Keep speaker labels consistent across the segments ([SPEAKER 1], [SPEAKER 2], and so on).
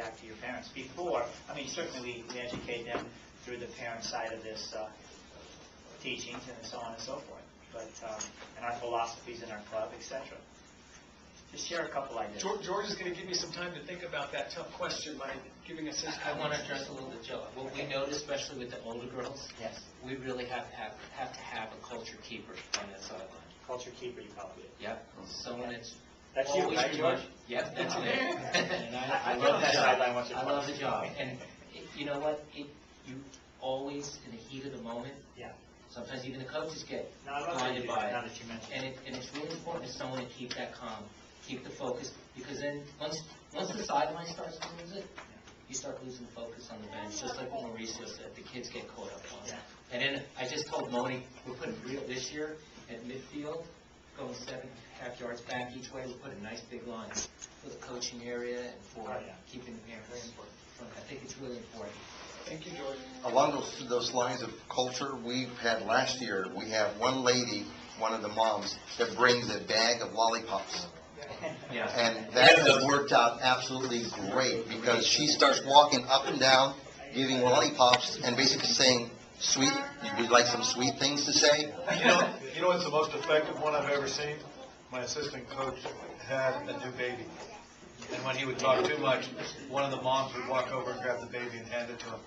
[SPEAKER 1] back to your parents before. I mean, certainly we educate them through the parent side of this teachings and so on and so forth. But and our philosophies in our club, etc. Just share a couple ideas.
[SPEAKER 2] George is going to give me some time to think about that tough question by giving us his
[SPEAKER 3] I want to address a little bit, Joe. What we noticed, especially with the older girls,
[SPEAKER 1] Yes.
[SPEAKER 3] we really have to have a culture keeper on that sideline.
[SPEAKER 1] Culture keeper, you call it.
[SPEAKER 3] Yep. Someone that's
[SPEAKER 1] you,
[SPEAKER 3] always
[SPEAKER 1] right, George?
[SPEAKER 3] Yep, that's me. And
[SPEAKER 1] I
[SPEAKER 3] love
[SPEAKER 1] that
[SPEAKER 3] the
[SPEAKER 1] sideline
[SPEAKER 3] job.
[SPEAKER 1] once or
[SPEAKER 3] I
[SPEAKER 1] twice.
[SPEAKER 3] love the job. And you know what? You always, in the heat of the moment,
[SPEAKER 1] Yeah.
[SPEAKER 3] sometimes even the coaches get
[SPEAKER 1] No, I love
[SPEAKER 3] blinded by
[SPEAKER 1] now
[SPEAKER 3] it.
[SPEAKER 1] that you mentioned it.
[SPEAKER 3] And it's really important for someone to keep that calm, keep the focus, because then once the sideline starts to lose it, you start losing focus on the bench, just like what Mauricio said, the kids get caught up on it.
[SPEAKER 1] Yeah.
[SPEAKER 3] And then I just told Moni, we're putting this year at midfield, going 7.5 yards back each way, we put a nice big line for the coaching area and for keeping the parents. Very important. I think it's really important.
[SPEAKER 2] Thank you, George.
[SPEAKER 4] Along those lines of culture, we've had last year, we have one lady, one of the moms, that brings a bag of lollipops.
[SPEAKER 3] Yeah.
[SPEAKER 4] And that has worked out absolutely great because she starts walking up and down, giving lollipops, and basically saying, "Sweet, would you like some sweet things to say?"
[SPEAKER 5] You know what's the most effective one I've ever seen? My assistant coach had a new baby. And when he would talk too much, one of the moms would walk over and grab the baby and hand it to him.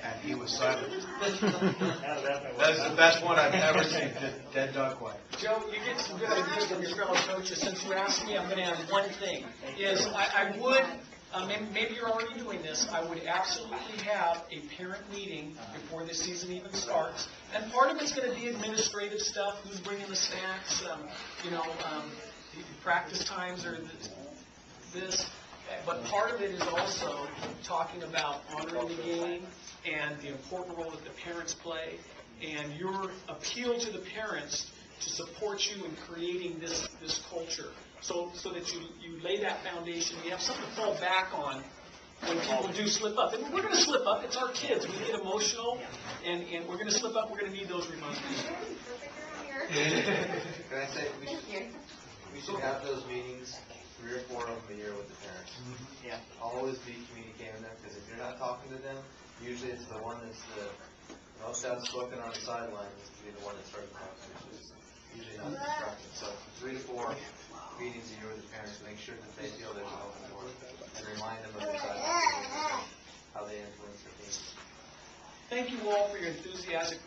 [SPEAKER 5] And he was silent. That's the best one I've ever seen, just dead dog quiet.
[SPEAKER 2] Joe, you get some good ideas from your fellow coaches. Since you asked me, I'm going to add one thing. Is I would, maybe you're already doing this, I would absolutely have a parent meeting before the season even starts. And part of it's going to be administrative stuff, who's bringing the snacks, practice times or this. But part of it is also talking about honoring the game and the important role that the parents play and your appeal to the parents to support you in creating this culture so that you lay that foundation. You have something to fall back on when people do slip up. And we're going to slip up. It's our kids. We get emotional, and we're going to slip up. We're going to need those reminders.
[SPEAKER 6] Can I say, we should have those meetings 3 or 4 of them a year with the parents.
[SPEAKER 1] Yeah.
[SPEAKER 6] Always be communicating with them, because if you're not talking to them, usually it's the one that's the most outspoken on the sideline is to be the one that starts talking, which is usually not constructive. So 3 to 4 meetings a year with the parents, make sure that they feel there's an open door, and remind them of the sideline, how they influence their team.
[SPEAKER 2] Thank you all for your enthusiastic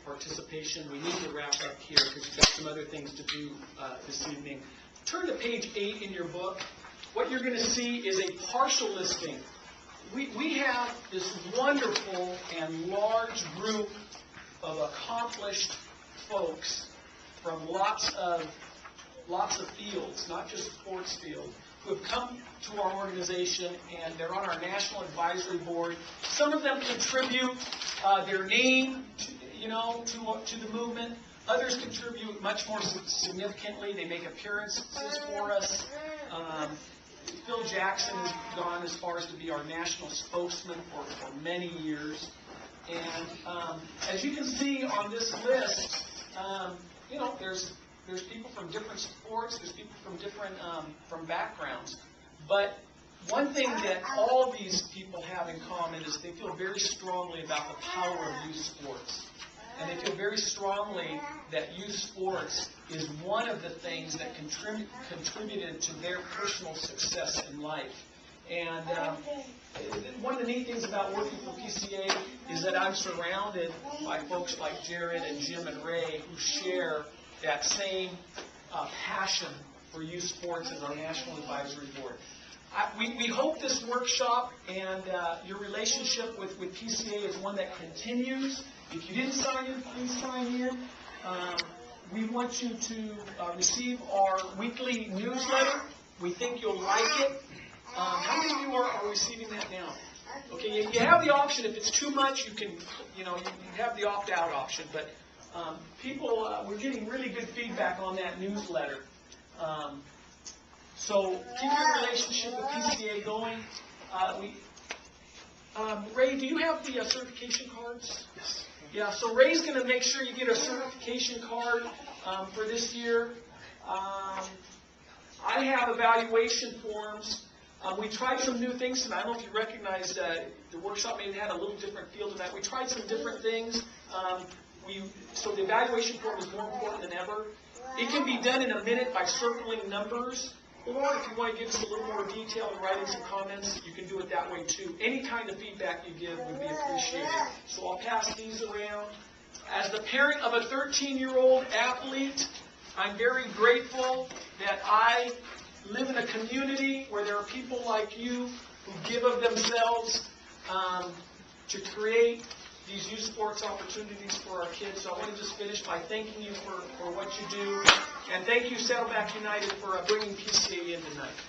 [SPEAKER 2] participation. We need to wrap up here because we've got some other things to do this evening. Turn to page 8 in your book. What you're going to see is a partial listing. We have this wonderful and large group of accomplished folks from lots of fields, not just sports fields, who have come to our organization, and they're on our national advisory board. Some of them contribute their name, to the movement. Others contribute much more significantly. They make appearances for us. Phil Jackson has gone as far as to be our national spokesman for many years. And as you can see on this list, there's people from different sports. There's people from different from backgrounds. But one thing that all these people have in common is they feel very strongly about the power of youth sports. And they feel very strongly that youth sports is one of the things that contributed to their personal success in life. And one of the neat things about working for PCA is that I'm surrounded by folks like Jared and Jim and Ray who share that same passion for youth sports as our National Advisory Board. We hope this workshop and your relationship with PCA is one that continues. If you didn't sign in, please sign in. We want you to receive our weekly newsletter. We think you'll like it. How many of you are receiving that now? Okay, you have the option. If it's too much, you can, you have the opt-out option. But we're getting really good feedback on that newsletter. So keep your relationship with PCA going. Ray, do you have the certification cards? Yes. Yeah, so Ray's going to make sure you get a certification card for this year. I have evaluation forms We tried some new things tonight. I don't know if you recognize the workshop maybe had a little different feel tonight. We tried some different things. So the evaluation form is more important than ever. It can be done in a minute by circling numbers, or if you want to give us a little more detail and writing some comments, you can do it that way too. Any kind of feedback you give would be appreciated. So I'll pass these around. As the parent of a 13-year-old athlete, I'm very grateful that I live in a community where there are people like you who give of themselves to create these youth sports opportunities for our kids. So I want to just finish by thanking you for what you do. And thank you, Saddleback United, for bringing PCA in tonight.